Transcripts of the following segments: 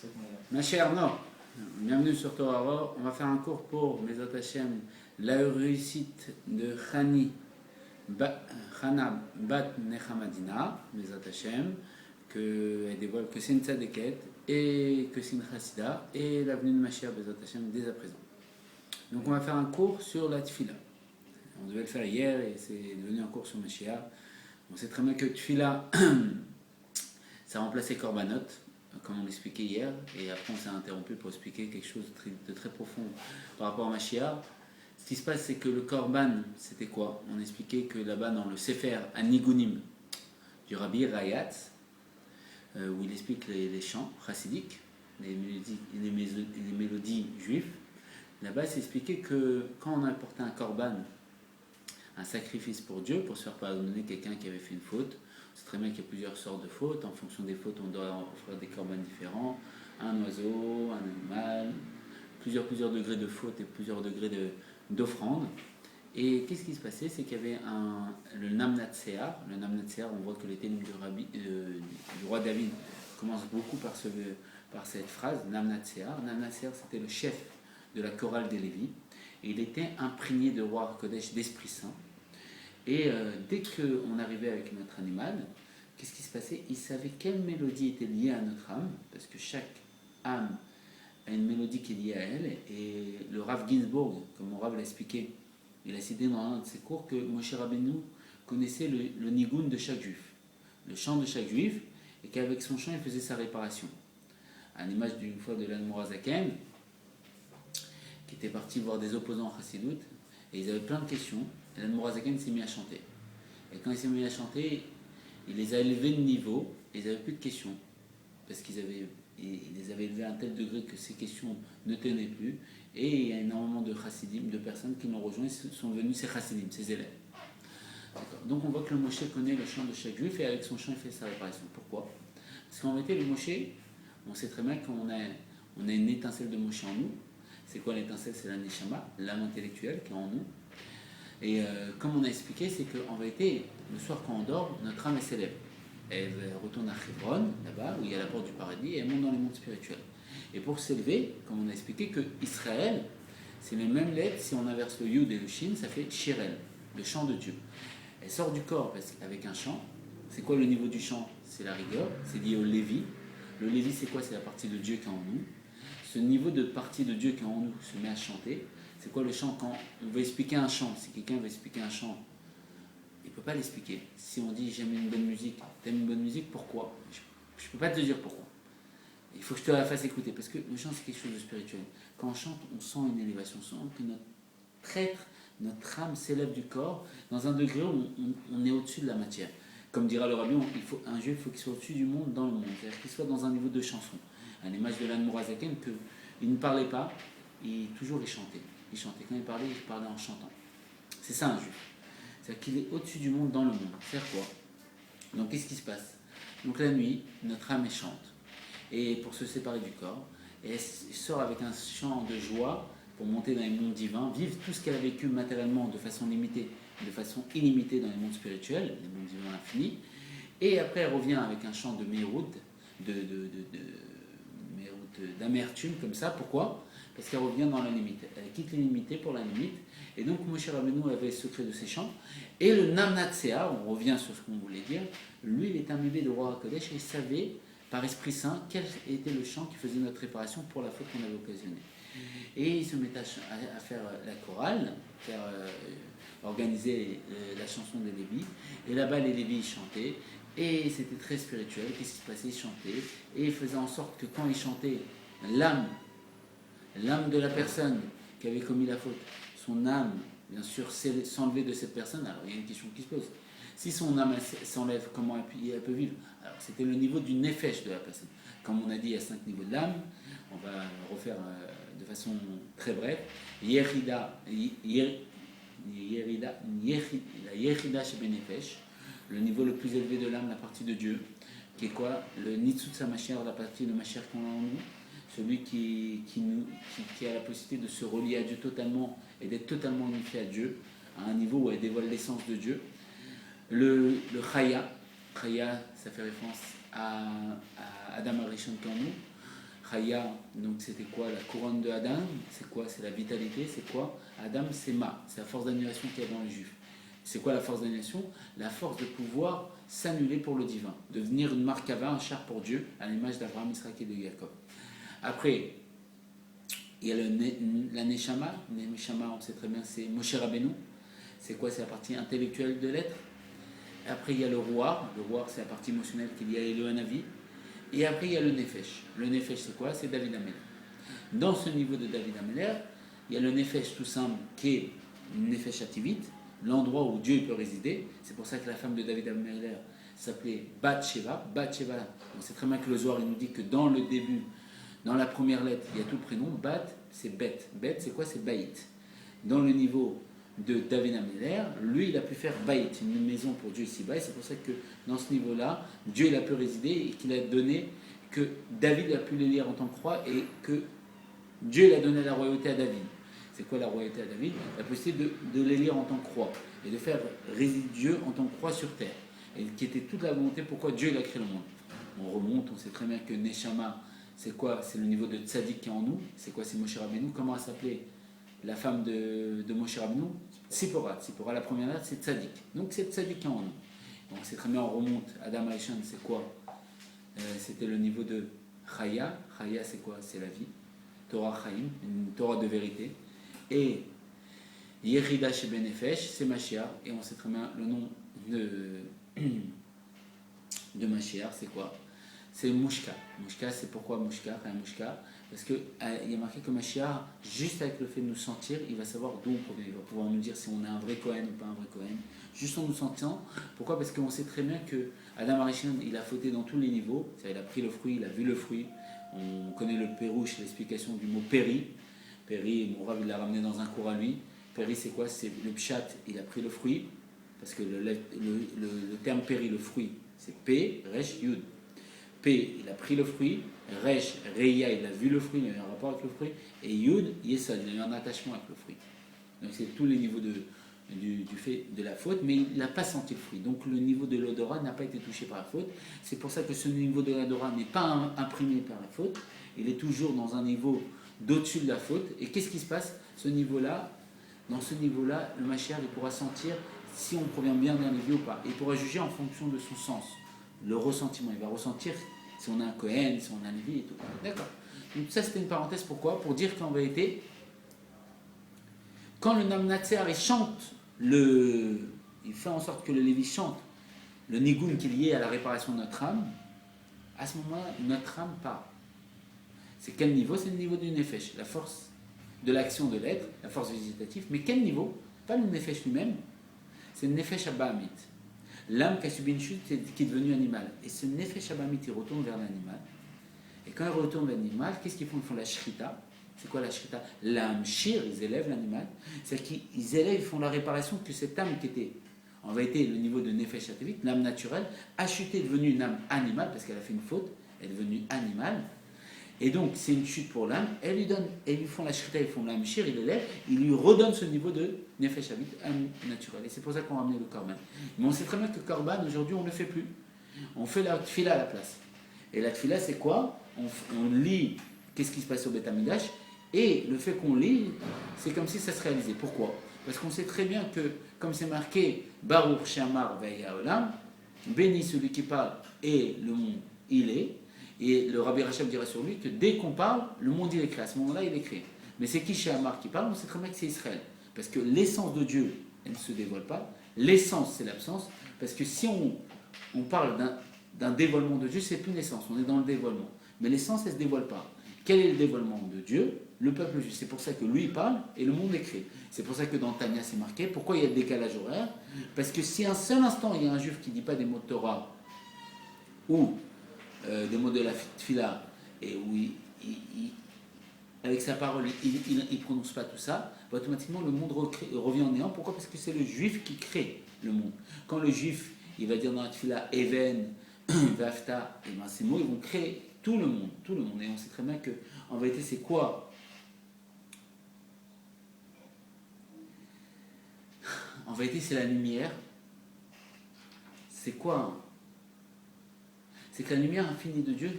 ça qu'on est là. Ma chère, non. Bienvenue sur Torah. On va faire un cours pour Bezat Hashem, la réussite de Chana Bat Nechamadina, Bezat Hashem, qu'elle dévoile que c'est une tzadeket et que c'est une chassida, et l'avenue de Mashiach Bezat Hashem dès à présent. Donc on va faire un cours sur la tfila. On devait le faire hier et c'est devenu un cours sur Mashiach. On sait très bien que tfila, ça a remplacé korbanot, comme on l'expliquait hier, et après on s'est interrompu pour expliquer quelque chose de très profond par rapport à Mashiach. Ce qui se passe, c'est que le korban, c'était quoi? On expliquait que là-bas, dans le Sefer Anigunim du Rabbi Rayatz, où il explique les chants chassidiques, les mélodies juives, là-bas, c'est expliqué que quand on apportait un korban, un sacrifice pour Dieu, pour se faire pardonner quelqu'un qui avait fait une faute, c'est très bien qu'il y a plusieurs sortes de fautes. En fonction des fautes, on doit offrir des korbanes différents. Un oiseau, un animal, plusieurs degrés de faute et plusieurs degrés d'offrande. Et qu'est-ce qui se passait? C'est qu'il y avait le Namnatsear. Le Namnatsear, on voit que les ténèbres du roi David commencent beaucoup par cette phrase, Namnatsear. Namnatsear, c'était le chef de la chorale des Lévis. Et il était imprégné de roi Kodesh, d'Esprit Saint. Et dès qu'on arrivait avec notre animal, qu'est-ce qui se passait? Il savait quelle mélodie était liée à notre âme, parce que chaque âme a une mélodie qui est liée à elle. Et le Rav Ginsburg, comme mon Rav l'a expliqué, il a cité dans un de ses cours que Moshe Rabbeinu connaissait le nigun de chaque juif, le chant de chaque juif, et qu'avec son chant, il faisait sa réparation. À l'image d'une fois de l'Admor Zaken, qui était parti voir des opposants en Chassidut, et ils avaient plein de questions. Et l'Admor Zaken s'est mis à chanter. Et quand il s'est mis à chanter, il les a élevés de niveau, et ils n'avaient plus de questions. Parce qu'il les avait élevés à un tel degré que ces questions ne tenaient plus. Et il y a énormément de chassidim, de personnes qui l'ont rejoint, sont devenus ses chassidim, ses élèves. D'accord. Donc on voit que le Moshe connaît le chant de chaque juif, et avec son chant, il fait sa réparation. Pourquoi? Parce qu'en réalité, le Moshe, on sait très bien qu'on a une étincelle de Moshe en nous. C'est quoi l'étincelle? C'est la Neshama, l'âme intellectuelle qui est en nous. Et comme on a expliqué, c'est qu'en vérité, le soir quand on dort, notre âme elle s'élève. Elle retourne à Hebron, là-bas, où il y a la porte du paradis, et elle monte dans les mondes spirituels. Et pour s'élever, comme on a expliqué, que Israël, c'est les mêmes lettres, si on inverse le Yud et le Shin, ça fait Shirel, le chant de Dieu. Elle sort du corps avec un chant. C'est quoi le niveau du chant? C'est la rigueur, c'est lié au Lévi. Le Lévi, c'est quoi? C'est la partie de Dieu qui est en nous. Ce niveau de partie de Dieu qui est en nous se met à chanter. C'est quoi le chant? Quand on veut expliquer un chant, si quelqu'un veut expliquer un chant, il ne peut pas l'expliquer. Si on dit j'aime une bonne musique, t'aimes une bonne musique, pourquoi? Je ne peux pas te dire pourquoi. Il faut que je te la fasse écouter, parce que le chant c'est quelque chose de spirituel. Quand on chante, on sent une élévation, on sent que notre âme s'élève du corps dans un degré où on est au-dessus de la matière. Comme dira le rabbi, un juif, il faut qu'il soit au-dessus du monde dans le monde, c'est-à-dire qu'il soit dans un niveau de chanson. À l'image de l'Admor Zaken, qu'il ne parlait pas, il chantait. Il chantait. Quand il parlait en chantant. C'est ça un juif. C'est-à-dire qu'il est au-dessus du monde dans le monde. C'est-à-dire quoi? Donc qu'est-ce qui se passe? Donc la nuit, notre âme elle chante. Et pour se séparer du corps, et elle sort avec un chant de joie pour monter dans les mondes divins, vivre tout ce qu'elle a vécu matériellement de façon limitée, de façon illimitée dans les mondes spirituels, les mondes divins infinis. Et après elle revient avec un chant de méroute, d'amertume comme ça. Pourquoi? Parce qu'elle revient dans la limite. Elle quitte l'illimité pour la limite. Et donc Moshe Rabbeinu avait le secret de ses chants. Et le Namnatsear, on revient sur ce qu'on voulait dire, lui il est imbibé de roi Kodesh et il savait par Esprit Saint quel était le chant qui faisait notre réparation pour la faute qu'on avait occasionnée. Et il se met à faire la chorale, organiser la chanson des Lévis. Et là-bas les Lévis chantaient. Et c'était très spirituel. Qu'est-ce qui se passait? Ils chantaient. Et ils faisaient en sorte que quand ils chantaient, l'âme de la personne qui avait commis la faute, son âme, bien sûr, s'enlevait de cette personne. Alors il y a une question qui se pose. Si son âme s'enlève, comment elle peut vivre? Alors c'était le niveau du nefesh de la personne. Comme on a dit, il y a 5 niveaux de l'âme. On va refaire de façon très brève. La Yechida Shebenefesh, le niveau le plus élevé de l'âme, la partie de Dieu, qui est quoi? Le Nitzut Samashir, la partie de Mashiach qu'on a en nous, celui qui a la possibilité de se relier à Dieu totalement et d'être totalement unifié à Dieu, à un niveau où elle dévoile l'essence de Dieu. Le Chaya, ça fait référence à Adam Arishon qui est en nous. Chaya, donc c'était quoi? La couronne de Adam, c'est quoi? C'est la vitalité, c'est quoi? Adam, c'est Ma, c'est la force d'annulation qu'il y a dans les Juifs. C'est quoi la force d'annulation? La force de pouvoir s'annuler pour le divin, devenir une markava, un char pour Dieu, à l'image d'Abraham, Israël et de Jacob. Après, il y a la Neshama. Neshama, on sait très bien, c'est Moshe Rabbeinu. C'est quoi? C'est la partie intellectuelle de l'être. Après, il y a le Ruach. Le Ruach, c'est la partie émotionnelle qu'il y a Elohim Navi. Et après, il y a le Nefesh. Le Nefesh, c'est quoi? C'est David Ameler. Dans ce niveau de David Ameler, il y a le Nefesh tout simple qui est Nefesh Ativit, l'endroit où Dieu peut résider. C'est pour ça que la femme de David Ameler s'appelait Bathsheba. Bathsheba, on sait très bien que le Zohar il nous dit que dans le début, dans la première lettre, il y a tout le prénom. Bath, c'est Bet. Bet, c'est quoi? C'est Baït. Dans le niveau de David Ameler, lui, il a pu faire Baït, une maison pour Dieu ici-bas. Et c'est pour ça que dans ce niveau-là, Dieu il a pu résider et qu'il a donné, que David a pu les lire en tant que roi et que Dieu il a donné la royauté à David. C'est quoi la royauté à David? La possibilité de les lire en tant que roi et de faire résider Dieu en tant que roi sur terre. Et qui était toute la volonté pourquoi Dieu il a créé le monde. On remonte, on sait très bien que Neshama, c'est quoi? C'est le niveau de tzaddik qui est en nous. C'est quoi? C'est Moshe Rabbeinu. Comment elle s'appelait la femme de Moshe Rabbeinu? Sipora. Sipora, la première lettre, c'est tzaddik. Donc c'est tzaddik qui est en nous. Donc c'est très bien, on remonte. Adam Aishan, c'est quoi? C'était le niveau de Chaya. Chaya, c'est quoi? C'est la vie. Torah Chaim, une Torah de vérité. Et Yerida chez Benefesh, c'est Mashiach. Et on sait très bien le nom de Mashiach, c'est quoi? C'est Mouchka. Mouchka, c'est pourquoi Mouchka? Parce qu'il y a marqué que Mashiach, juste avec le fait de nous sentir, il va savoir d'où on provient. Il va pouvoir nous dire si on est un vrai Kohen ou pas un vrai Kohen. Juste en nous sentant. Pourquoi? Parce qu'on sait très bien que Adam Arishon, il a fauté dans tous les niveaux. Il a pris le fruit, il a vu le fruit. On connaît le pérouche, l'explication du mot péri. Péri, mon Rav, il l'a ramené dans un cours à lui. Péri, c'est quoi? C'est le pshat, il a pris le fruit. Parce que le terme péri, le fruit, c'est P, Resh, Yud. P, il a pris le fruit. Resh, Reya, il a vu le fruit, il a eu un rapport avec le fruit. Et Yud, Yesod, il a eu un attachement avec le fruit. Donc c'est tous les niveaux du fait de la faute, mais il n'a pas senti le fruit. Donc le niveau de l'odorat n'a pas été touché par la faute. C'est pour ça que ce niveau de l'odorat n'est pas imprimé par la faute. Il est toujours dans un niveau d'au-dessus de la faute. Et qu'est-ce qui se passe? Dans ce niveau-là, le Mashiach, il pourra sentir si on provient bien d'un Lévi ou pas. Il pourra juger en fonction de son sens, le ressentiment. Il va ressentir si on a un Kohen, si on a un Lévi et tout. D'accord. Donc ça, c'était une parenthèse. Pourquoi? Pour dire qu'en vérité, quand le Namnatser, il chante, il fait en sorte que le Lévi chante le Nigoun qui est lié à la réparation de notre âme, à ce moment-là, notre âme part. C'est quel niveau? C'est le niveau du Nefesh, la force de l'action de l'être, la force végétative. Mais quel niveau? Pas le Nefesh lui-même, c'est le Nefesh Abahamit. L'âme qui a subi une chute, qui est devenue animal. Et ce Nefesh Abahamit, il retourne vers l'animal. Et quand il retourne vers l'animal, qu'est-ce qu'ils font? Ils font la shrita. C'est quoi la shrita? L'âme shir, ils élèvent l'animal. C'est-à-dire qu'ils élèvent, ils font la réparation que cette âme qui était, en vérité, le niveau de Nefesh Atavit, l'âme naturelle, a chuté, est devenue une âme animale, parce qu'elle a fait une faute, elle est devenue animale. Et donc, c'est une chute pour l'âme. Elles lui font la shrita, ils font l'âme shir, ils l'élèvent, ils lui redonnent ce niveau de Nefesh Atavit, âme naturelle. Et c'est pour ça qu'on a ramené le korban. Mais on sait très bien que le korban, aujourd'hui, on ne le fait plus. On fait la tfila à la place. Et la tfila, c'est quoi? On lit qu'est-ce qui se passe au Beth Amikdash. Et le fait qu'on lit, c'est comme si ça se réalisait. Pourquoi? Parce qu'on sait très bien que, comme c'est marqué, Baruch Shamar Ve'ya Olam, béni celui qui parle et le monde, il est. Et le Rabbi Rachab dira sur lui que dès qu'on parle, le monde il est créé. À ce moment-là, il est créé. Mais c'est qui Shamar qui parle? On sait très bien que c'est Israël. Parce que l'essence de Dieu, elle ne se dévoile pas. L'essence, c'est l'absence. Parce que si on parle d'un dévoilement de Dieu, c'est plus l'essence. On est dans le dévoilement. Mais l'essence, elle ne se dévoile pas. Quel est le dévoilement de Dieu? Le peuple juif. C'est pour ça que lui il parle et le monde est créé. C'est pour ça que dans Tania c'est marqué. Pourquoi il y a le décalage horaire? Parce que si un seul instant il y a un juif qui ne dit pas des mots de Torah ou des mots de la Tfila et où avec sa parole il ne prononce pas tout ça, automatiquement le monde revient en néant. Pourquoi? Parce que c'est le juif qui crée le monde. Quand le juif il va dire dans la Tfila Even, Vafta, et ben ces mots ils vont créer tout le monde. Et on sait très bien que en vérité c'est quoi? En vérité, c'est la lumière. C'est quoi? C'est que la lumière infinie de Dieu,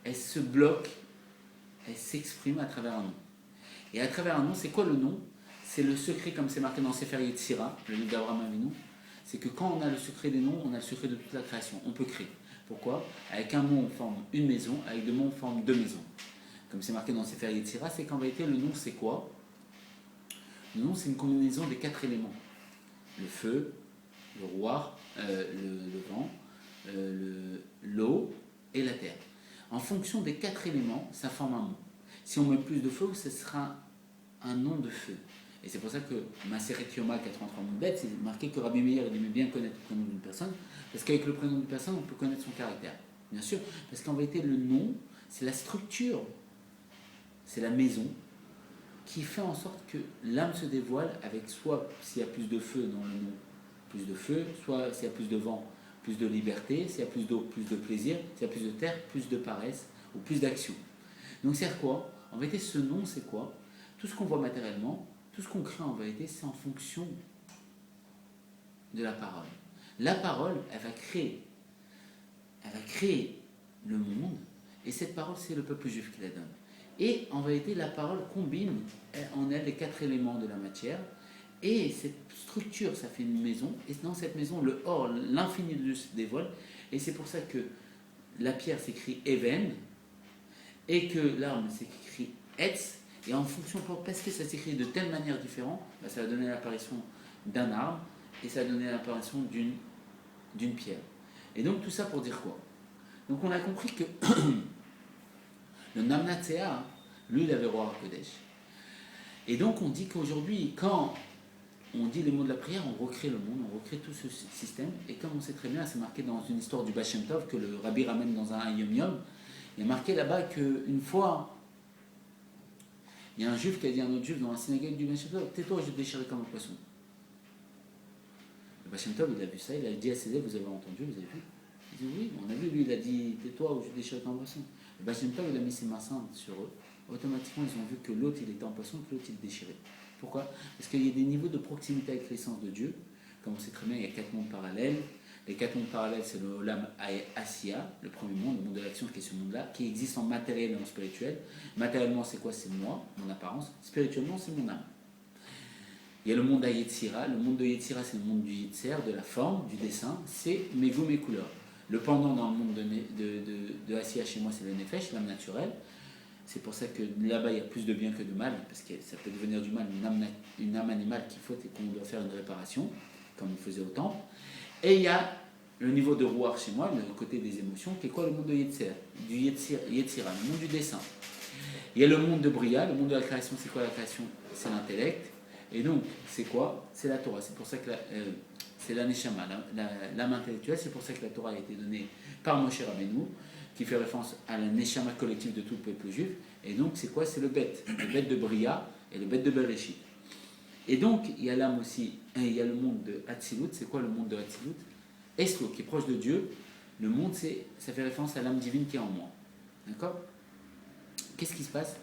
elle se bloque, elle s'exprime à travers un nom. Et à travers un nom, c'est quoi le nom? C'est le secret, comme c'est marqué dans Sefer Yetzira, le livre d'Abraham Avinu. C'est que quand on a le secret des noms, on a le secret de toute la création. On peut créer. Pourquoi? Avec un mot, on forme une maison. Avec deux mots, on forme deux maisons. Comme c'est marqué dans Sefer Yetzira, c'est qu'en vérité, le nom, c'est quoi? Le nom, c'est une combinaison des quatre éléments. Le feu, le roi, le vent, l'eau et la terre. En fonction des quatre éléments, ça forme un mot. Si on met plus de feu, ce sera un nom de feu. Et c'est pour ça que Maseret Yoma 83 Moubet, c'est marqué que Rabbi Meir aimait bien connaître le prénom d'une personne, parce qu'avec le prénom d'une personne, on peut connaître son caractère. Bien sûr, parce qu'en vérité, le nom, c'est la structure, c'est la maison, qui fait en sorte que l'âme se dévoile avec soit s'il y a plus de feu dans le nom, plus de feu, soit s'il y a plus de vent, plus de liberté, s'il y a plus d'eau, plus de plaisir, s'il y a plus de terre, plus de paresse, ou plus d'action. Donc c'est quoi? En vérité, ce nom, c'est quoi? Tout ce qu'on voit matériellement, tout ce qu'on crée en vérité, c'est en fonction de la parole. La parole, elle va créer le monde, et cette parole, c'est le peuple juif qui la donne. Et en vérité, la parole combine en elle les quatre éléments de la matière, et cette structure, ça fait une maison, et dans cette maison, le or, l'infini de Dieu se dévoile, et c'est pour ça que la pierre s'écrit Even, et que l'arbre s'écrit Etz, et en fonction, parce que ça s'écrit de telle manière différente, ça va donner l'apparition d'un arbre, et ça va donner l'apparition d'une pierre. Et donc tout ça pour dire quoi? Donc on a compris que le Namnatsea, lui, il avait roi Kodesh. Et donc on dit qu'aujourd'hui, quand on dit les mots de la prière, on recrée le monde, on recrée tout ce système. Et comme on sait très bien, c'est marqué dans une histoire du Baal Shem Tov que le Rabbi ramène dans un Yom Yom. Il y a marqué là-bas qu'une fois, il y a un juif qui a dit à un autre juif dans la synagogue du Baal Shem Tov, tais-toi, je vais te déchirer comme un poisson. Le Baal Shem Tov, il a vu ça, il a dit à ses élèves, vous avez entendu, vous avez vu? Il dit oui, on a vu, lui, il a dit tais-toi ou je vais te déchirer comme un poisson. Le Baal Shem Tov, il a mis ses mains saintes sur eux. Automatiquement, ils ont vu que l'autre, il était en poisson, que l'autre, il déchirait. Pourquoi? Parce qu'il y a des niveaux de proximité avec l'essence de Dieu. Comme on sait très bien, il y a 4 mondes parallèles. Les 4 mondes parallèles, c'est le Olam Asiya, le premier monde, le monde de l'action qui est ce monde-là, qui existe en matériel et en spirituel. Matériellement, c'est quoi? C'est moi, mon apparence. Spirituellement, c'est mon âme. Il y a le monde Yetzira. Le monde de Yetzira, c'est le monde du Yetzer, de la forme, du dessin. C'est mes goûts, mes couleurs. Le pendant dans le monde de Asiya, chez moi, c'est le Nefesh, l'âme naturelle. C'est pour ça que là-bas, il y a plus de bien que de mal, parce que ça peut devenir du mal, une âme animale qui faute et qu'on doit faire une réparation, comme on faisait au temple. Et il y a le niveau de Rouar chez moi, le côté des émotions, qui est quoi? Le monde de Yetzira, le monde du dessin. Il y a le monde de Bria, le monde de la création, c'est quoi la création? C'est l'intellect. Et donc, c'est quoi? C'est la Torah. C'est pour ça que c'est la Neshama, l'âme intellectuelle. C'est pour ça que la Torah a été donnée par Moshe Rabbeinu, qui fait référence à la Neshama collective de tout le peuple juif. Et donc, c'est quoi? C'est le bête de Bria et le bête de Bereshit. Et donc, il y a l'âme aussi, il y a le monde de Hatzilut. C'est quoi le monde de Hatzilut? Eslo, qui est proche de Dieu. Le monde, ça fait référence à l'âme divine qui est en moi. D'accord? Qu'est-ce qui se passe?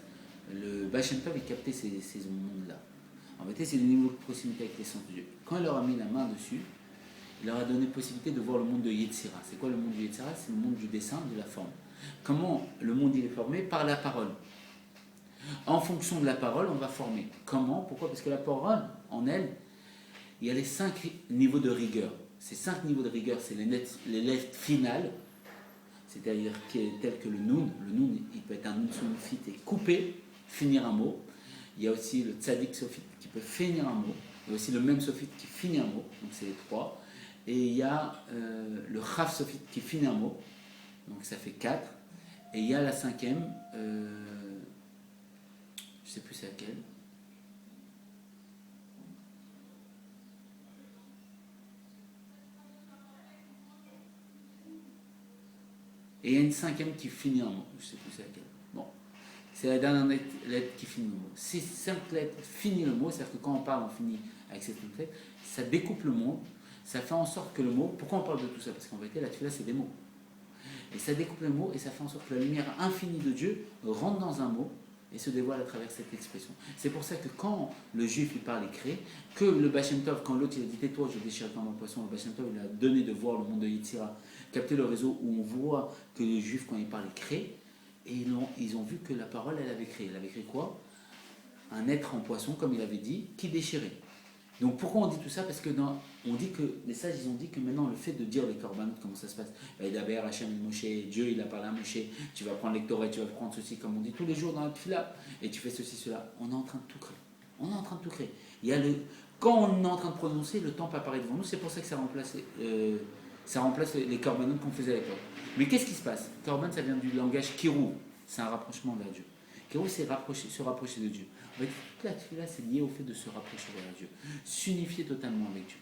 Le Baal Shem Tov, il captait ces mondes-là. En fait, c'est le niveau de proximité avec l'essence de Dieu. Quand il leur a mis la main dessus, il leur a donné possibilité de voir le monde de Yetzira. C'est quoi le monde de Yetzira? C'est le monde du dessin, de la forme. Comment le monde il est formé? Par la parole. En fonction de la parole, on va former. Comment? Pourquoi? Parce que la parole, en elle, il y a les 5 niveaux de rigueur. Ces 5 niveaux de rigueur, c'est les lettres finales, c'est-à-dire telles que le noun. Le noun, il peut être un noun sophite et couper, finir un mot. Il y a aussi le tzadik sophite qui peut finir un mot. Il y a aussi le même sophite qui finit un mot. Donc c'est les 3. Et il y a le chaf sophite qui finit un mot. Donc ça fait 4. Et il y a la 5e, je ne sais plus c'est laquelle. Et il y a une 5e qui finit un mot. Je ne sais plus c'est laquelle. Bon. C'est la dernière lettre qui finit le mot. Si 5 lettres finissent le mot, c'est-à-dire que quand on parle, on finit avec cette lettre, ça découpe le mot, ça fait en sorte que le mot... Pourquoi on parle de tout ça? Parce qu'en vérité, la tefila, c'est des mots. Et ça découpe le mot et ça fait en sorte que la lumière infinie de Dieu rentre dans un mot et se dévoile à travers cette expression. C'est pour ça que quand le juif il parle et crée, que le Baal Shem Tov, quand l'autre il a dit tais-toi, je déchire comme un poisson, le Baal Shem Tov il a donné de voir le monde de Yetzira, capter le réseau où on voit que le juif quand il parle et crée, et ils ont vu que la parole, elle avait créé. Elle avait créé quoi? Un être en poisson, comme il avait dit, qui déchirait. Donc pourquoi on dit tout ça? Parce que on dit que les sages, ils ont dit que maintenant le fait de dire les korbanot, comment ça se passe? D'abord Hachem et Moshe, Dieu il a parlé à Moshe, tu vas prendre les Torah, tu vas prendre ceci, comme on dit tous les jours dans la tefila, et tu fais ceci, cela. On est en train de tout créer. On est en train de tout créer. Quand on est en train de prononcer, le temple apparaît devant nous, c'est pour ça que ça remplace les korbanot qu'on faisait à l'époque. Mais qu'est-ce qui se passe? Korban, ça vient du langage kirou, c'est un rapprochement vers Dieu. Kirou, c'est se rapprocher de Dieu. En fait, toute la tefila, c'est lié au fait de se rapprocher vers Dieu, s'unifier totalement avec Dieu.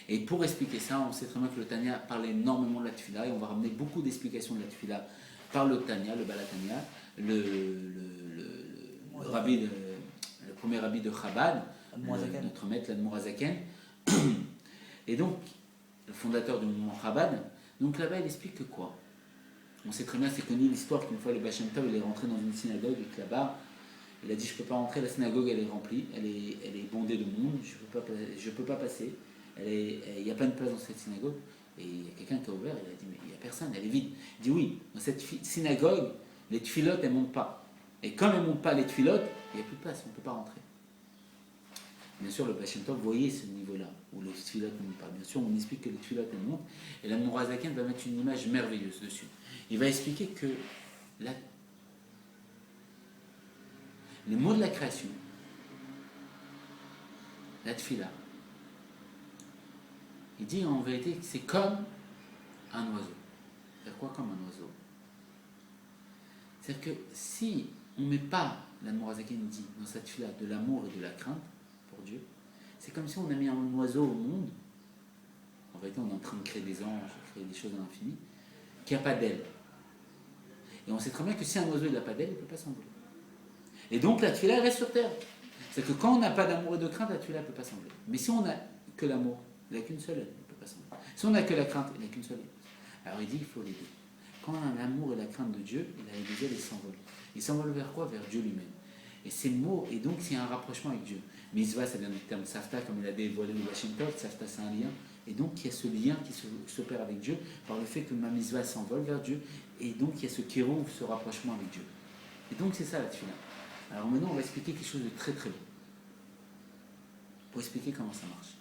Et pour expliquer ça, on sait très bien que le Tanya parle énormément de la tefila, et on va ramener beaucoup d'explications de la tefila par le Tanya, le Balatanya, le rabbi, le premier rabbi de Chabad, notre maître, l'Admorazaken, et donc le fondateur du mouvement Chabad. Donc là-bas, il explique que quoi? On sait très bien, c'est connu l'histoire qu'une fois le Baal Shem Tov, il est rentré dans une synagogue et que là-bas, il a dit je ne peux pas rentrer, la synagogue elle est remplie, elle est bondée de monde, je peux pas passer, il n'y a pas de place dans cette synagogue. Et il y a quelqu'un qui a ouvert, il a dit mais il n'y a personne, elle est vide. Il dit oui, dans cette synagogue, les tfilotes elles ne montent pas. Et comme elles ne montent pas les tfilotes, il n'y a plus de place, on ne peut pas rentrer. Bien sûr, le Baal Shem Tov voyait ce niveau-là, où les tfilotes ne montent pas. Bien sûr, on explique que les tfilotes elles montent, et l'Admorazaken va mettre une image merveilleuse dessus. Il va expliquer que les mots de la création, la tfila, il dit en vérité que c'est comme un oiseau. C'est quoi comme un oiseau? C'est-à-dire que si on ne met pas, l'Admorazaken dit dans cette tfila, de l'amour et de la crainte pour Dieu, c'est comme si on a mis un oiseau au monde. En vérité, on est en train de créer des anges, créer des choses à l'infini, qui n'a pas d'aile. Et on sait très bien que si un oiseau n'a pas d'aile, il ne peut pas s'envoler. Et donc la tefila reste sur terre. C'est que quand on n'a pas d'amour et de crainte, la tefila ne peut pas s'envoler. Mais si on n'a que l'amour, il n'a qu'une seule aile, il ne peut pas s'envoler. Si on n'a que la crainte, il n'a qu'une seule aile. Alors il dit il faut les deux. Quand on a l'amour et la crainte de Dieu, il a les deux ailes et s'envole. Il s'envole vers quoi? Vers Dieu lui-même. Et ces mots, et donc c'est un rapprochement avec Dieu. Mitzvah, ça vient du terme savta, comme il a dévoilé le Bashim Tov, savta c'est un lien. Et donc il y a ce lien qui s'opère avec Dieu par le fait que ma mitzvah s'envole vers Dieu. Et donc il y a ce kirou, ce rapprochement avec Dieu. Et donc c'est ça la tefila. Alors maintenant on va expliquer quelque chose de très très beau. Pour expliquer comment ça marche.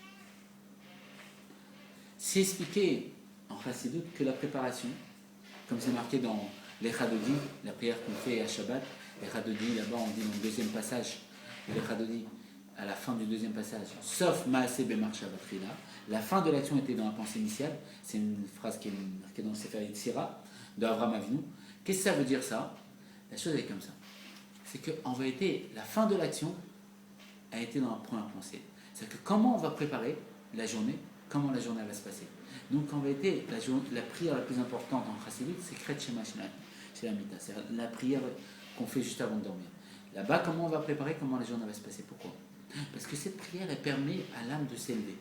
C'est expliqué en Chassidut que la préparation, comme c'est marqué dans l'Echadodi, la prière qu'on fait à Shabbat, l'Echadodi là-bas on dit dans le deuxième passage, l'Echadodi à la fin du deuxième passage, sauf Maaseh Bemar Shabbatrila, la fin de l'action était dans la pensée initiale, c'est une phrase qui est marquée dans le Sefer Yetzira de Avraham Avinu. Qu'est-ce que ça veut dire ça? La chose est comme ça. C'est qu'en vérité, la fin de l'action a été dans la première pensée. C'est-à-dire que comment on va préparer la journée, comment la journée va se passer. Donc en vérité, la prière la plus importante en Chassidut, c'est Kret Shema Shelamita, c'est la prière qu'on fait juste avant de dormir. Là-bas, comment on va préparer, comment la journée va se passer. Pourquoi? Parce que cette prière, elle permet à l'âme de s'élever.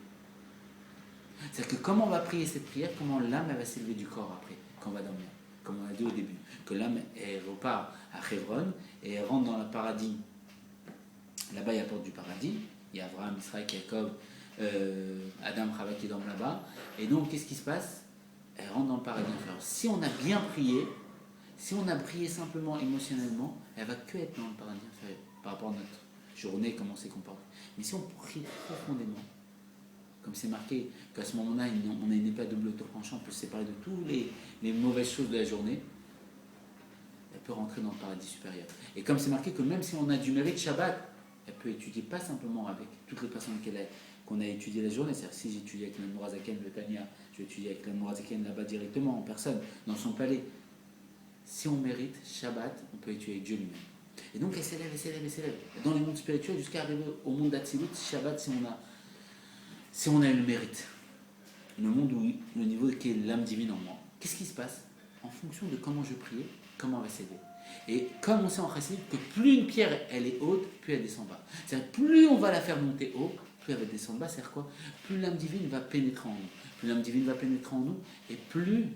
C'est-à-dire que comment on va prier cette prière, comment l'âme elle va s'élever du corps après, quand on va dormir, comme on a dit au début. Que l'âme, elle repart à Hebron et elle rentre dans le paradis. Là-bas, il y a la porte du paradis. Il y a Abraham, Israël, Jacob, Adam, Chava qui dorment là-bas. Et donc, qu'est-ce qui se passe? Elle rentre dans le paradis inférieur. Si on a bien prié, si on a prié simplement émotionnellement, elle va que être dans le paradis inférieur par rapport à notre journée, comment on s'est comporté. Mais si on prie profondément, comme c'est marqué qu'à ce moment-là, on a une épée à double tranchant, on peut se séparer de toutes les mauvaises choses de la journée, elle peut rentrer dans le paradis supérieur. Et comme c'est marqué que même si on a du mérite Shabbat, elle peut étudier pas simplement avec toutes les personnes qu'on a étudiées la journée. C'est-à-dire si j'étudie avec l'Admorazaken, le Tanya, je vais étudier avec l'Admorazaken là-bas directement, en personne, dans son palais. Si on mérite Shabbat, on peut étudier avec Dieu lui-même. Et donc elle s'élève, elle s'élève, elle s'élève. Dans les mondes spirituels, jusqu'à arriver au monde d'Atsilut, Shabbat, si on a eu le mérite. Le monde où le niveau qui est l'âme divine en moi. Qu'est-ce qui se passe? En fonction de comment je priais, comment elle va s'élever. Et comme on sait en Chassidut que plus une pierre elle est haute, plus elle descend bas. C'est-à-dire plus on va la faire monter haut, plus elle va descendre bas. C'est-à-dire quoi? Plus l'âme divine va pénétrer en nous. Plus l'âme divine va pénétrer en nous, et plus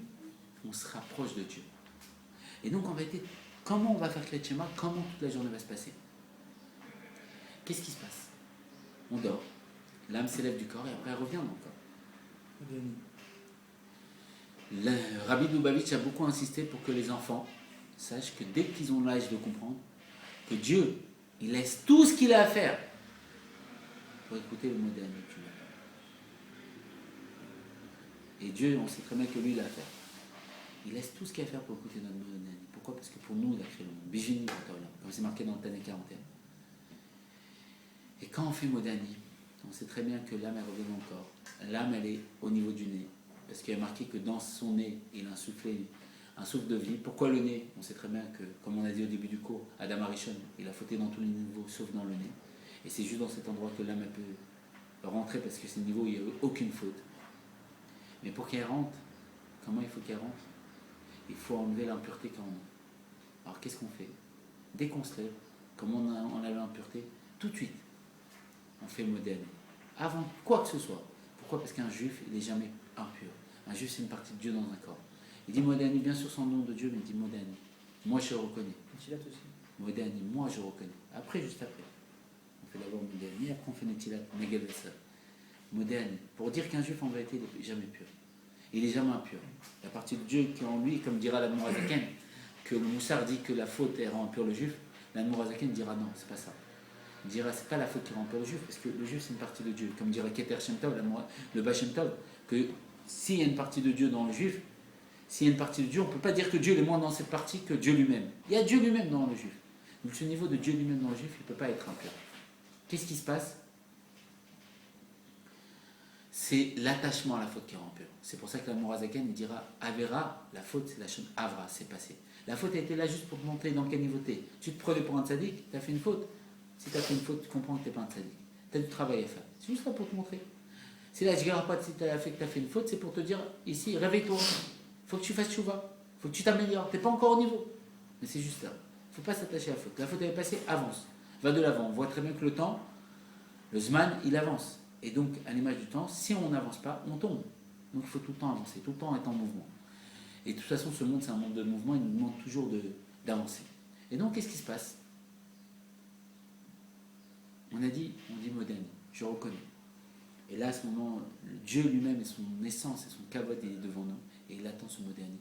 on se rapproche de Dieu. Et donc en vérité, comment on va faire Klet Shema? Comment toute la journée va se passer? Qu'est-ce qui se passe? On dort. L'âme s'élève du corps et après elle revient dans le corps. Le Rabbi Lubavitch a beaucoup insisté pour que les enfants sache que dès qu'ils ont l'âge de comprendre, que Dieu, il laisse tout ce qu'il a à faire pour écouter le mot d'Annie. Et Dieu, on sait très bien que lui, il a à faire. Il laisse tout ce qu'il a à faire pour écouter notre mot d'Annie. Pourquoi? Parce que pour nous, il a créé le monde. Bijini, comme c'est marqué dans le Tanya 41. Et quand on fait mot d'Annie, on sait très bien que l'âme, elle revient dans le corps. L'âme, elle est au niveau du nez. Parce qu'il y a marqué que dans son nez, il a insufflé un souffle de vie. Pourquoi le nez? On sait très bien que, comme on a dit au début du cours, Adam Arishon, il a fauté dans tous les niveaux, sauf dans le nez. Et c'est juste dans cet endroit que l'âme peut rentrer, parce que c'est le niveau où il n'y a aucune faute. Mais pour qu'elle rentre, comment il faut qu'elle rentre? Il faut enlever l'impureté qu'on a. Alors qu'est-ce qu'on fait? Dès qu'on se lève, comme on enlève l'impureté, tout de suite, on fait modèle. Avant quoi que ce soit. Pourquoi? Parce qu'un juif, il n'est jamais impur. Un juif, c'est une partie de Dieu dans un corps. Il dit Modéani, bien sûr son nom de Dieu, mais il dit Modéani. Moi, je reconnais. Modéani, moi, je reconnais. Après, juste après. On fait d'abord Modéani, après on fait Netilat, Megalessa. Modéani. Pour dire qu'un juif, en vérité, il n'est jamais pur. Il n'est jamais impur. La partie de Dieu qui est en lui, comme dira l'Admour Azaken, que le Moussard dit que la faute rend impur le juif, l'Admour Azaken dira non, c'est pas ça. Il dira c'est pas la faute qui rend impur le juif, parce que le juif c'est une partie de Dieu. Comme dira Keter Shem Tov, le Ba Shem Tov, que s'il y a une partie de Dieu dans le juif, s'il y a une partie de Dieu, on ne peut pas dire que Dieu est moins dans cette partie que Dieu lui-même. Il y a Dieu lui-même dans le juif. Donc ce niveau de Dieu lui-même dans le juif, il ne peut pas être impur. Qu'est-ce qui se passe? C'est l'attachement à la faute qui rend impur. C'est pour ça que l'Admour Azaken il dira Avera, la faute c'est la chose Avra, c'est passé. La faute a été là juste pour te montrer dans quel niveau tu es. Tu te prenais pour un tzaddik, tu as fait une faute. Si tu as fait une faute, tu comprends que tu n'es pas un tzaddik. Tu as du travail à faire. C'est juste là pour te montrer. Si là, je ne dirai pas si tu as fait une faute, c'est pour te dire ici, réveille-toi. Il faut que tu fasses chouva. Il faut que tu t'améliores. Tu n'es pas encore au niveau. Mais c'est juste là. Il ne faut pas s'attacher à la faute. La faute elle est passée, avance. Va de l'avant. On voit très bien que le temps, le Zman, il avance. Et donc, à l'image du temps, si on n'avance pas, on tombe. Donc il faut tout le temps avancer, tout le temps être en mouvement. Et de toute façon, ce monde, c'est un monde de mouvement, il nous demande toujours d'avancer. Et donc, qu'est-ce qui se passe? On dit Modéani, je reconnais. Et là, à ce moment, Dieu lui-même et son essence et son kavod, il est devant nous. Et il attend ce Modéani.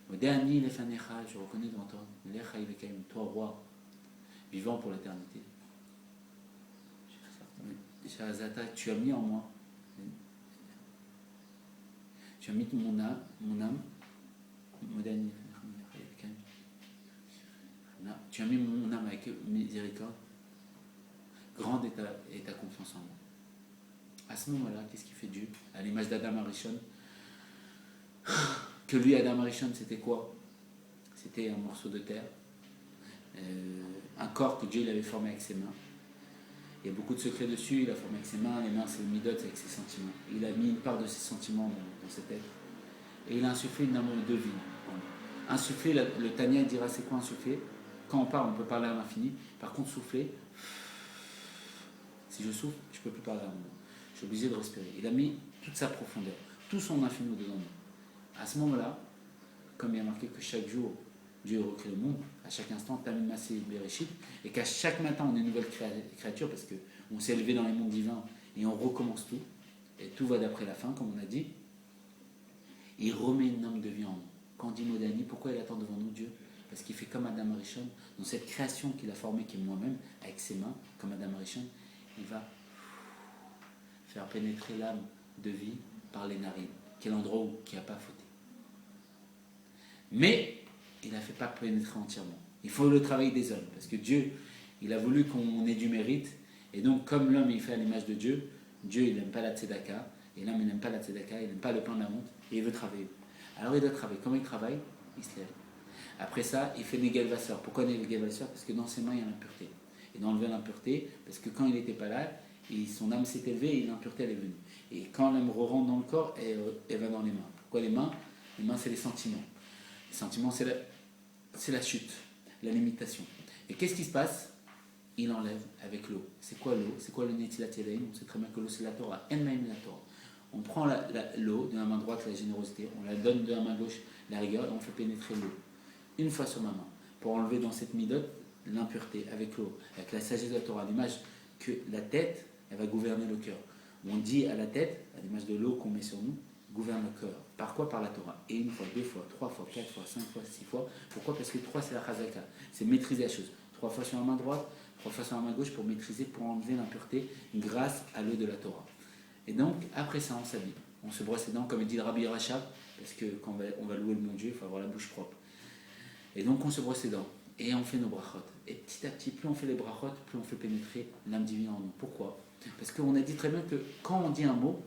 Modéani, lefanecha, je reconnais devant toi. Lecha ilekaim, toi, roi, vivant pour l'éternité. Shahazata, tu as mis en moi. Tu as mis mon âme. Modéani, tu as mis mon âme avec miséricorde. Grande est ta confiance en moi. À ce moment-là, qu'est-ce qu'il fait Dieu? À l'image d'Adam Arishon, que lui, Adam Arishon, c'était quoi? C'était un morceau de terre, un corps que Dieu il avait formé avec ses mains. Il y a beaucoup de secrets dessus, il a formé avec ses mains, les mains c'est le midot, c'est avec ses sentiments. Il a mis une part de ses sentiments dans cet être. Et il a insufflé une amour de vie. Insuffler, le Tanya dira c'est quoi insuffler? Quand on parle, on peut parler à l'infini. Par contre, souffler, si je souffle, je ne peux plus parler à moi. Je suis obligé de respirer. Il a mis toute sa profondeur, tout son infini dedans. À ce moment-là, comme il y a marqué que chaque jour, Dieu recrée le monde, à chaque instant, Tamim Massé Bereshit, et qu'à chaque matin, on est une nouvelle créature parce qu'on s'est élevé dans les mondes divins et on recommence tout, et tout va d'après la fin, comme on a dit. Il remet une âme de vie en nous. Quand on dit Modéani, pourquoi il attend devant nous Dieu? Parce qu'il fait comme Adam Arishon, dans cette création qu'il a formée, qui est moi-même, avec ses mains, comme Adam Arishon, il va faire pénétrer l'âme de vie par les narines, qui est l'endroit qui n'a pas fauté. Mais il ne la fait pas pénétrer entièrement. Il faut le travail des hommes, parce que Dieu, il a voulu qu'on ait du mérite, et donc comme l'homme il fait à l'image de Dieu, Dieu il n'aime pas la tzedaka, et l'homme il n'aime pas la tzedaka, il n'aime pas le pain de la honte, et il veut travailler. Alors il doit travailler. Comment il travaille? Il se lève. Après ça, il fait Negel Vasseur. Pourquoi Negel Vasseur? Parce que dans ses mains il y a l'impureté. Et d'enlever l'impureté, parce que quand il n'était pas là, son âme s'est élevée et l'impureté elle est venue. Et quand l'âme rentre dans le corps, elle va dans les mains. Pourquoi les mains? Les mains c'est les sentiments. Les sentiments c'est la chute, la limitation. Et qu'est-ce qui se passe? Il enlève avec l'eau. C'est quoi l'eau? C'est quoi le Netilat Yadayim? On sait très bien que l'eau c'est la Torah. En-maim la Torah. On prend l'eau de la main droite, la générosité, on la donne de la main gauche, la rigueur, et on fait pénétrer l'eau. Une fois sur ma main. Pour enlever dans cette midote l'impureté avec l'eau, avec la sagesse de la Torah, à l'image que la tête, elle va gouverner le cœur. On dit à la tête, à l'image de l'eau qu'on met sur nous, gouverne le cœur. Par quoi? Par la Torah. Et une fois, deux fois, trois fois, quatre fois, cinq fois, six fois. Pourquoi? Parce que trois, c'est la chazaka. C'est maîtriser la chose. Trois fois sur la main droite, trois fois sur la main gauche pour maîtriser, pour enlever l'impureté grâce à l'eau de la Torah. Et donc, après ça, on s'habille. On se brosse les dents, comme dit le Rabbi Rachab, parce que quand on va louer le bon Dieu, il faut avoir la bouche propre. Et donc, on se brosse les dents. Et on fait nos brachot. Et petit à petit, plus on fait les brachot, plus on fait pénétrer l'âme divine en nous. Pourquoi? Parce qu'on a dit très bien que quand on dit un mot,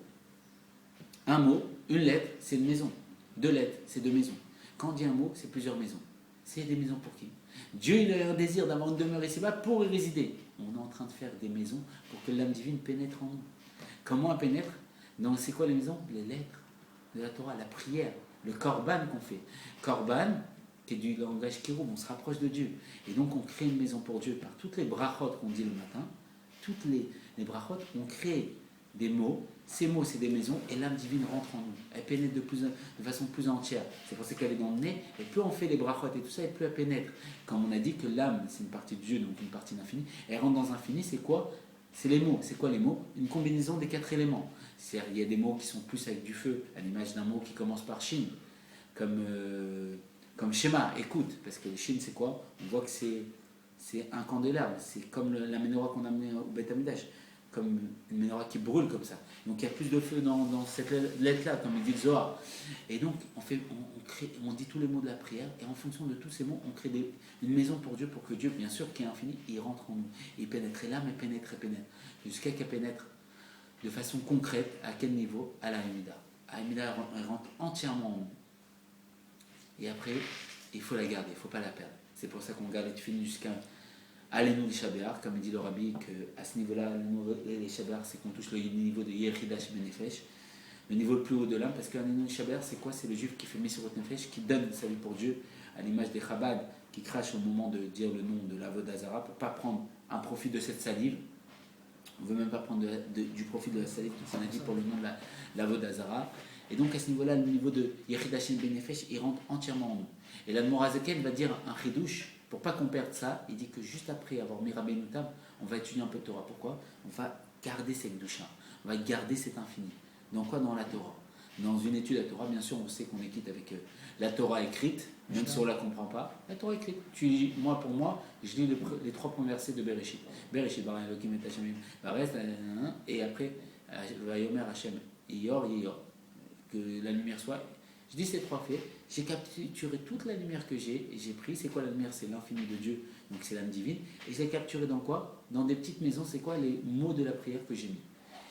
une lettre, c'est une maison. Deux lettres, c'est deux maisons. Quand on dit un mot, c'est plusieurs maisons. C'est des maisons pour qui? Dieu, il a un désir d'avoir une demeure ici-bas pour y résider. On est en train de faire des maisons pour que l'âme divine pénètre en nous. Comment elle pénètre? Donc, c'est quoi les maisons? Les lettres de la Torah, la prière, le korban qu'on fait. Korban, qui est du langage kiroum, on se rapproche de Dieu. Et donc, on crée une maison pour Dieu par toutes les brachot qu'on dit le matin. Toutes les brachot, on crée des mots. Ces mots, c'est des maisons, et l'âme divine rentre en nous. Elle pénètre de façon plus entière. C'est pour ça qu'elle est dans le nez. Et plus on fait les brachot et tout ça, et plus elle pénètre. Comme on a dit que l'âme, c'est une partie de Dieu, donc une partie d'infini. Elle rentre dans l'infini, c'est quoi? C'est les mots. C'est quoi les mots? Une combinaison des quatre éléments. C'est-à-dire, il y a des mots qui sont plus avec du feu, à l'image d'un mot qui commence par Shin, comme Shema, écoute. Parce que le Shin, c'est quoi? On voit que c'est un candélabre. C'est comme la menorah qu'on a amenée au Beth Amikdash, comme une menorah qui brûle comme ça. Donc il y a plus de feu dans cette lettre-là, comme il dit le Zohar. Et donc on dit tous les mots de la prière, et en fonction de tous ces mots, on crée une maison pour Dieu, pour que Dieu, bien sûr, qui est infini, il rentre en nous. Il pénètre l'âme, et pénètre, jusqu'à qu'elle pénètre de façon concrète. À quel niveau? À la Hamida. À la Hamida, elle rentre entièrement en nous. Et après, il faut la garder, il ne faut pas la perdre. C'est pour ça qu'on garde les tefilines jusqu'à Alenu Lishabéar, comme dit le Rabbi, qu'à ce niveau-là, les Lishabéar, c'est qu'on touche le niveau de Yechidash Benefesh, le niveau le plus haut de l'âme, parce qu'Alenu Lishabéar, c'est quoi? C'est le juif qui fait Messirot Nefesh, qui donne sa vie pour Dieu, à l'image des Chabad, qui crachent au moment de dire le nom de l'Avodah Zarah, pour ne pas prendre un profit de cette salive. On ne veut même pas prendre du profit de la salive, qu'on a dit pour le nom de l'Avodah Zarah. Et donc à ce niveau-là, le niveau de Yechidash Benefesh, il rentre entièrement en nous. Et l'Admorazaken va dire un chidouche. Pour pas qu'on perde ça, il dit que juste après avoir mis Rabbeinu Tam, on va étudier un peu de Torah. Pourquoi? On va garder cette doucha, on va garder cet infini. Dans quoi? Dans la Torah. Dans une étude de la Torah, bien sûr, on sait qu'on est quitte avec la Torah écrite, même si on ne la comprend pas. La Torah écrite. Pour moi, je lis les trois premiers versets de Bereshit. Bereshit, bara Elokim et Hashem, et après, Vayomer Hashem, Yor, Yor, que la lumière soit. Je dis ces trois faits, j'ai capturé toute la lumière que j'ai, et j'ai pris, c'est quoi la lumière? C'est l'infini de Dieu, donc c'est l'âme divine, et je l'ai capturé dans quoi? Dans des petites maisons, c'est quoi les mots de la prière que j'ai mis?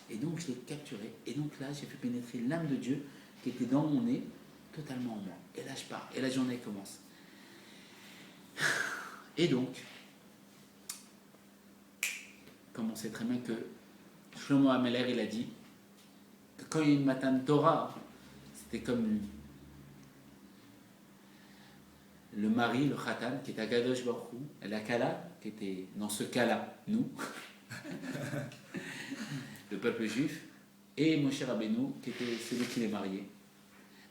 Et donc je l'ai capturé, et donc là j'ai fait pénétrer l'âme de Dieu qui était dans mon nez, totalement en moi. Et là je pars, et la journée commence. Et donc, comme on sait très bien que Shlomo Ameler, il a dit que quand il y a une Matan Torah, c'était comme le mari, le khatan, qui était à Kadosh Baruch Hu, et la Kala, qui était dans ce cas-là, nous, le peuple juif, et Moshe Rabbeinu, qui était celui qui les mariait,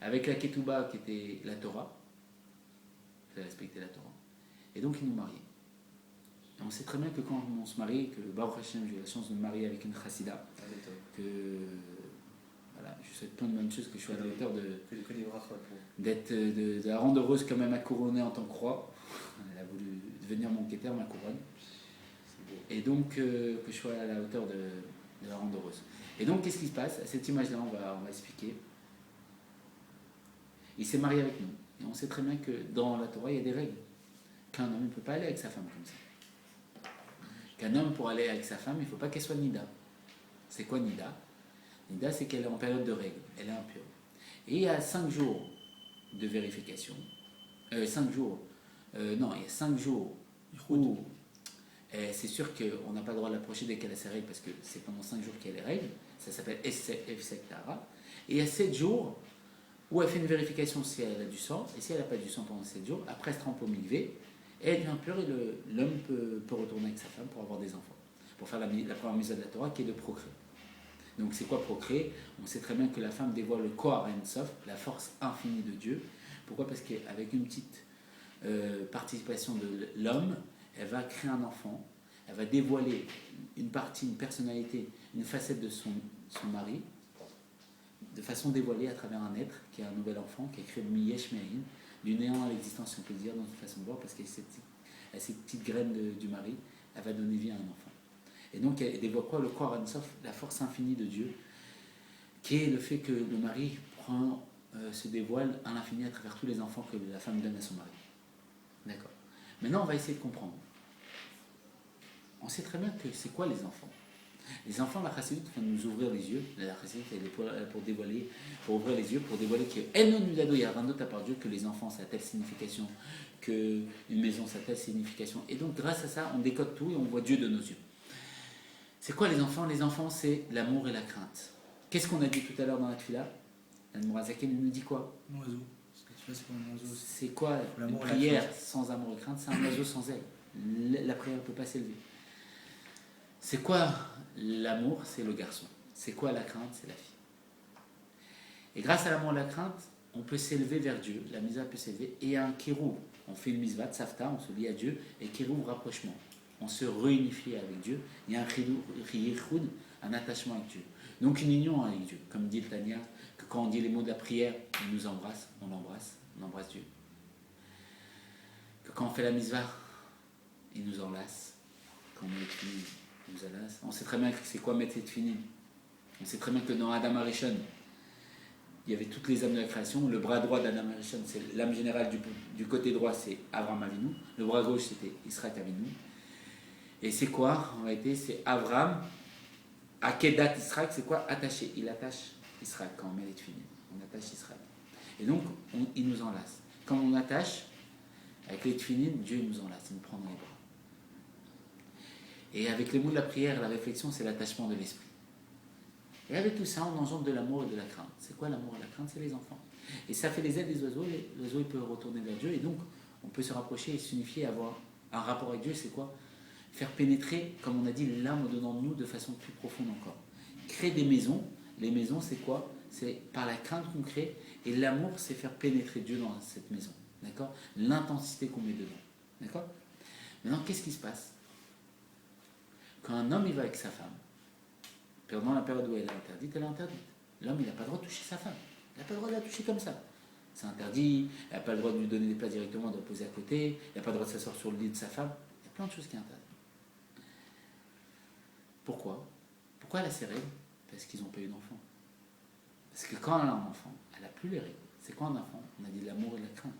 avec la Ketouba, qui était la Torah, il fallait respecter la Torah, et donc ils nous mariaient. Et on sait très bien que quand on se marie, que Baruch Hashem, j'ai eu la chance de me marier avec une chassida, que voilà, je souhaite plein de bonnes choses, que je sois à la hauteur de la rendre heureuse quand même à couronner en tant que roi. Elle a voulu devenir mon keter, ma couronne. Et donc que je sois à la hauteur de la rendre heureuse. Et donc qu'est-ce qui se passe? À cette image-là, on va expliquer. Il s'est marié avec nous. Et on sait très bien que dans la Torah, il y a des règles. Qu'un homme ne peut pas aller avec sa femme comme ça. Qu'un homme, pour aller avec sa femme, il ne faut pas qu'elle soit nida. C'est quoi nida? Nida, c'est qu'elle est en période de règle, elle est impure. Et il y a 5 jours de vérification. 5 jours. Il y a 5 jours où c'est sûr qu'on n'a pas le droit de l'approcher dès qu'elle a ses règles, parce que c'est pendant 5 jours qu'elle a les règles. Ça s'appelle Efsek Tara. Et il y a 7 jours où elle fait une vérification si elle a du sang, et si elle n'a pas du sang pendant 7 jours, après elle se trempe au mikvé, et elle devient pure, et l'homme peut retourner avec sa femme pour avoir des enfants, pour faire la première mise de la Torah qui est de procréer. Donc c'est quoi procréer? On sait très bien que la femme dévoile le Kohar Sof, la force infinie de Dieu. Pourquoi? Parce qu'avec une petite participation de l'homme, elle va créer un enfant, elle va dévoiler une partie, une personnalité, une facette de son mari, de façon dévoilée à travers un être qui est un nouvel enfant, qui est créé de Miyesh Me'ahin, du néant à l'existence, si on peut dire, dans une façon de voir, parce qu'avec cette petite graine du mari, elle va donner vie à un enfant. Et donc, elle dévoile quoi? Le corps Sof, la force infinie de Dieu, qui est le fait que le mari se dévoile à l'infini à travers tous les enfants que la femme donne à son mari. D'accord. Maintenant, on va essayer de comprendre. On sait très bien que c'est quoi les enfants. Les enfants, la chassidut vont nous ouvrir les yeux. La chassidut, elle est pour dévoiler, pour ouvrir les yeux, pour dévoiler qu'il y a rien d'autre à part Dieu, que les enfants, ça a telle signification, qu'une maison, ça a telle signification. Et donc, grâce à ça, on décode tout et on voit Dieu de nos yeux. C'est quoi les enfants? Les enfants, c'est l'amour et la crainte. Qu'est-ce qu'on a dit tout à l'heure dans la tefila? Al-Mourazaken nous dit quoi? Un oiseau. C'est quoi un oiseau? C'est quoi une prière sans amour et crainte? C'est un oiseau sans aile. La prière ne peut pas s'élever. C'est quoi l'amour? C'est le garçon. C'est quoi la crainte? C'est la fille. Et grâce à l'amour et la crainte, on peut s'élever vers Dieu. La misva peut s'élever. Et il y a un kirouv. On fait une misva de safta, on se lie à Dieu. Et kirouv, rapprochement. On se réunifie avec Dieu. Il y a un chiyichoud, un attachement avec Dieu. Donc une union avec Dieu. Comme dit le Tania, que quand on dit les mots de la prière, il nous embrasse, on embrasse Dieu. Que quand on fait la misva, il nous enlace. Quand on est fini, il nous enlace. On sait très bien que c'est quoi mettre fini. On sait très bien que dans Adam Arishon, il y avait toutes les âmes de la création. Le bras droit d'Adam Arishon, c'est l'âme générale du côté droit, c'est Abraham Avinu. Le bras gauche, c'était Israël Avinu. Et c'est quoi? En réalité, c'est Abraham. Akedat Israël, c'est quoi? Attaché. Il attache Israël quand on met les tefilines. On attache Israël. Et donc, il nous enlace. Quand on attache, avec les tefilines, Dieu nous enlace, il nous prend dans les bras. Et avec les mots de la prière, la réflexion, c'est l'attachement de l'esprit. Et avec tout ça, on engendre de l'amour et de la crainte. C'est quoi l'amour et la crainte? C'est les enfants. Et ça fait les ailes des oiseaux. L'oiseau, il peut retourner vers Dieu. Et donc, on peut se rapprocher et s'unifier, avoir un rapport avec Dieu. C'est quoi? Faire pénétrer, comme on a dit, l'âme au-dedans de nous de façon plus profonde encore. Créer des maisons. Les maisons, c'est quoi? C'est par la crainte qu'on crée. Et l'amour, c'est faire pénétrer Dieu dans cette maison. D'accord? L'intensité qu'on met dedans. D'accord? Maintenant, qu'est-ce qui se passe? Quand un homme il va avec sa femme, pendant la période où elle est interdite, elle est interdite. L'homme, il n'a pas le droit de toucher sa femme. Il n'a pas le droit de la toucher comme ça. C'est interdit. Il n'a pas le droit de lui donner des plats directement, de le poser à côté. Il n'a pas le droit de s'asseoir sur le lit de sa femme. Il y a plein de choses qui sont interdites. Pourquoi? Pourquoi elle a ces règles? Parce qu'ils n'ont pas eu d'enfant. Parce que quand elle a un enfant, elle n'a plus les règles. C'est quoi un enfant? On a dit l'amour et la crainte.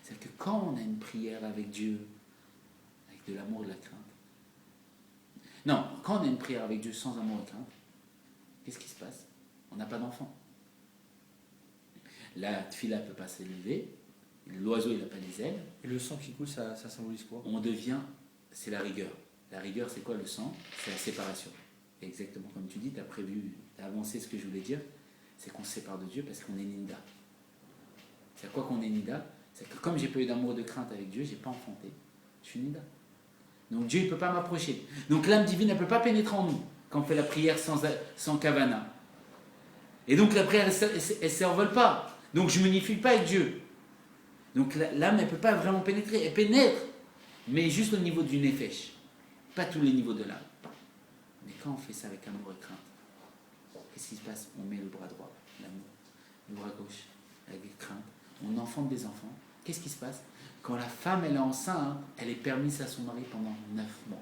C'est-à-dire que quand on a une prière avec Dieu, avec de l'amour et de la crainte, non, quand on a une prière avec Dieu sans amour et crainte, qu'est-ce qui se passe? On n'a pas d'enfant. La tefila ne peut pas s'élever, l'oiseau il n'a pas les ailes. Et le sang qui coule, ça symbolise quoi? On devient, c'est la rigueur. La rigueur, c'est quoi le sang? C'est la séparation. Exactement comme tu dis, tu as avancé ce que je voulais dire, c'est qu'on se sépare de Dieu parce qu'on est Nida. C'est quoi qu'on est Nida? C'est que comme j'ai pas eu d'amour et de crainte avec Dieu, j'ai pas enfanté, je suis Nida. Donc Dieu ne peut pas m'approcher. Donc l'âme divine ne peut pas pénétrer en nous quand on fait la prière sans kavana. Et donc la prière, elle ne s'envole pas. Donc je ne m'unifie pas avec Dieu. Donc l'âme, elle ne peut pas vraiment pénétrer. Elle pénètre, mais juste au niveau du nefesh. Pas tous les niveaux de l'âme. Mais quand on fait ça avec amour et crainte, qu'est-ce qui se passe? On met le bras droit, l'amour, le bras gauche, avec crainte. On enfante des enfants. Qu'est-ce qui se passe? Quand la femme elle est enceinte, elle est permise à son mari pendant 9 mois.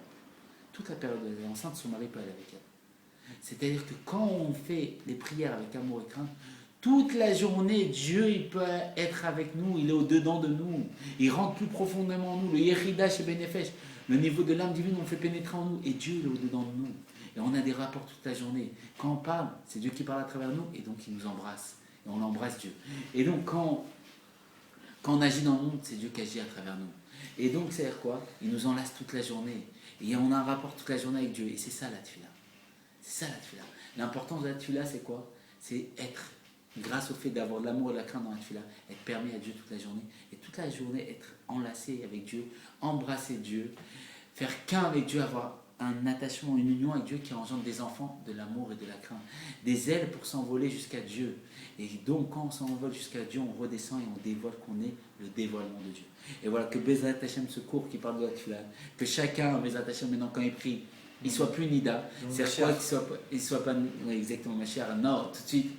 Toute la période où elle est enceinte, son mari peut aller avec elle. C'est-à-dire que quand on fait les prières avec amour et crainte, toute la journée, Dieu il peut être avec nous, il est au-dedans de nous, il rentre plus profondément en nous, le Yerida chez Benefesh, le niveau de l'âme divine, on le fait pénétrer en nous, et Dieu il est au-dedans de nous. Et on a des rapports toute la journée. Quand on parle, c'est Dieu qui parle à travers nous, et donc il nous embrasse. Et on embrasse Dieu. Et donc quand on agit dans le monde, c'est Dieu qui agit à travers nous. Et donc, c'est-à-dire quoi? Il nous enlace toute la journée. Et on a un rapport toute la journée avec Dieu. Et c'est ça la tefila. C'est ça la tefila. L'importance de la tefila, c'est quoi? C'est être, grâce au fait d'avoir de l'amour et de la crainte dans la tefila, être permis à Dieu toute la journée. Et toute la journée, être enlacé avec Dieu, embrasser Dieu, faire qu'un avec Dieu, avoir un attachement, une union avec Dieu qui engendre des enfants, de l'amour et de la crainte. Des ailes pour s'envoler jusqu'à Dieu. Et donc, quand on s'envole jusqu'à Dieu, on redescend et on dévoile qu'on est le dévoilement de Dieu. Et voilà, que Bezrat Hashem, ce cours qui parle de la tefila, que chacun, Bezrat Hashem, maintenant quand il prie, il soit plus Nida. Donc, C'est quoi qu'il soit pas oui, exactement Mashiach, non, tout de suite,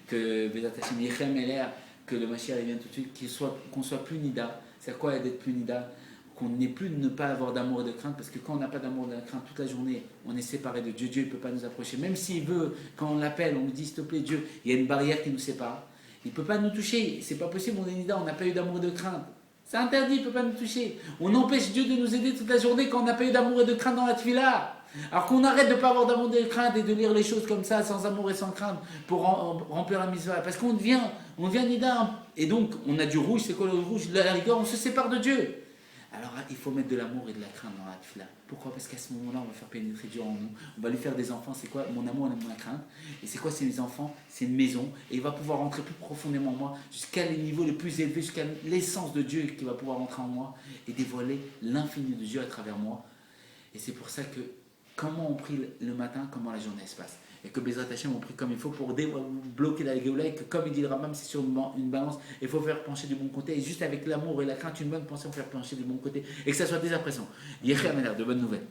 que Bezat Hashem Yechem Eler, que le Mashiach vienne tout de suite, qu'on soit plus Nida. C'est quoi d'être plus Nida? Qu'on n'ait plus de ne pas avoir d'amour et de crainte, parce que quand on n'a pas d'amour et de crainte toute la journée, on est séparé de Dieu, Dieu ne peut pas nous approcher. Même s'il veut, quand on l'appelle, on lui dit s'il te plaît Dieu, il y a une barrière qui nous sépare. Il ne peut pas nous toucher, c'est pas possible, on est Nida, on n'a pas eu d'amour et de crainte. C'est interdit, il ne peut pas nous toucher. On empêche Dieu de nous aider toute la journée quand on n'a pas eu d'amour et de crainte dans la tefila. Alors qu'on arrête de ne pas avoir d'amour et de crainte et de lire les choses comme ça, sans amour et sans crainte, pour remplir la mitzvah. Parce qu'on devient Nida, et donc on a du rouge, c'est quoi le rouge? La rigueur, on se sépare de Dieu. Alors il faut mettre de l'amour et de la crainte dans la tefila. Pourquoi? Parce qu'à ce moment-là, on va faire pénétrer Dieu en nous. On va lui faire des enfants. C'est quoi mon amour et ma crainte? Et c'est quoi c'est mes enfants? C'est une maison. Et il va pouvoir rentrer plus profondément en moi, jusqu'à les niveaux les plus élevés, jusqu'à l'essence de Dieu qui va pouvoir rentrer en moi et dévoiler l'infini de Dieu à travers moi. Et c'est pour ça que comment on prie le matin, comment la journée se passe. Et que Bezrat Hashem on prie comme il faut pour bloquer la Géoula, et que comme il dit le Rambam, c'est sur une balance, il faut faire pencher du bon côté, et juste avec l'amour et la crainte, une bonne pensée, on fait pencher du bon côté, et que ça soit dès à présent. Yechem, de bonnes nouvelles.